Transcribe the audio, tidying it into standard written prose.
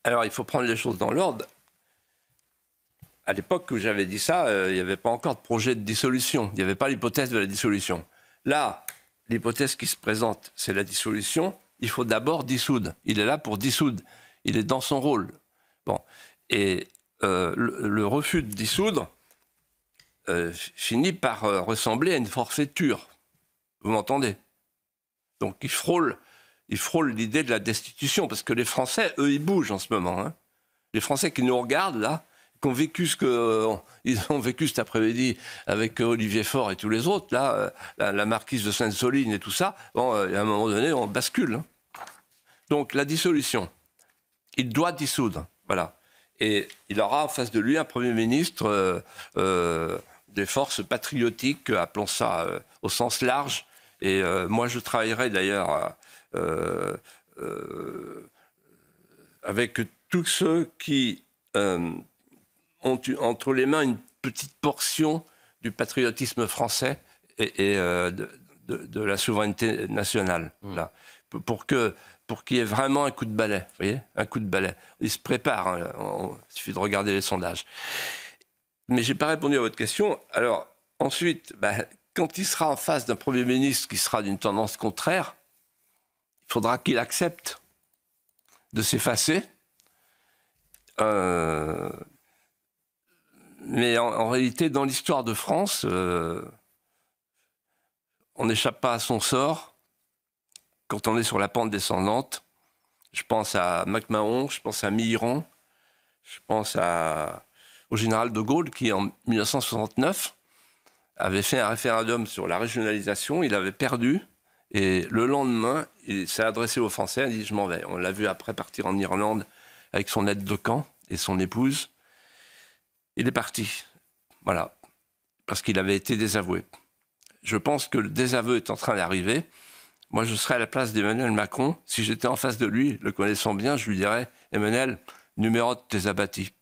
Alors, il faut prendre les choses dans l'ordre. À l'époque où j'avais dit ça, il n'y avait pas encore de projet de dissolution. Il n'y avait pas l'hypothèse de la dissolution. Là, l'hypothèse qui se présente, c'est la dissolution. Il faut d'abord dissoudre. Il est là pour dissoudre. Il est dans son rôle. Bon. Et le refus de dissoudre finit par ressembler à une forfaiture. Vous m'entendez? Donc il frôle l'idée de la destitution, parce que les Français, eux, ils bougent en ce moment. Hein. Les Français qui nous regardent, là, qui ont vécu ils ont vécu cet après-midi avec Olivier Faure et tous les autres, là, la marquise de Sainte-Soline et tout ça, bon, à un moment donné, on bascule. Hein. Donc la dissolution, il doit dissoudre, voilà. Et il aura en face de lui un Premier ministre des forces patriotiques, appelons ça au sens large. Et moi, je travaillerai d'ailleurs avec tous ceux qui ont entre les mains une petite portion du patriotisme français et de la souveraineté nationale. Là, pour qu'il y ait vraiment un coup de balai, vous voyez, un coup de balai. Il se prépare, hein, il suffit de regarder les sondages. Mais je n'ai pas répondu à votre question. Alors, ensuite, quand il sera en face d'un Premier ministre qui sera d'une tendance contraire, il faudra qu'il accepte de s'effacer. Mais en réalité, dans l'histoire de France, on n'échappe pas à son sort quand on est sur la pente descendante. Je pense à MacMahon, je pense à Mitterrand, je pense au général de Gaulle qui, en 1969, avait fait un référendum sur la régionalisation, il avait perdu, et le lendemain, il s'est adressé aux Français, il a dit « je m'en vais ». On l'a vu après partir en Irlande avec son aide de camp et son épouse. Il est parti, voilà, parce qu'il avait été désavoué. Je pense que le désaveu est en train d'arriver. Moi, je serais à la place d'Emmanuel Macron. Si j'étais en face de lui, le connaissant bien, je lui dirais « Emmanuel, numérote tes abattis ».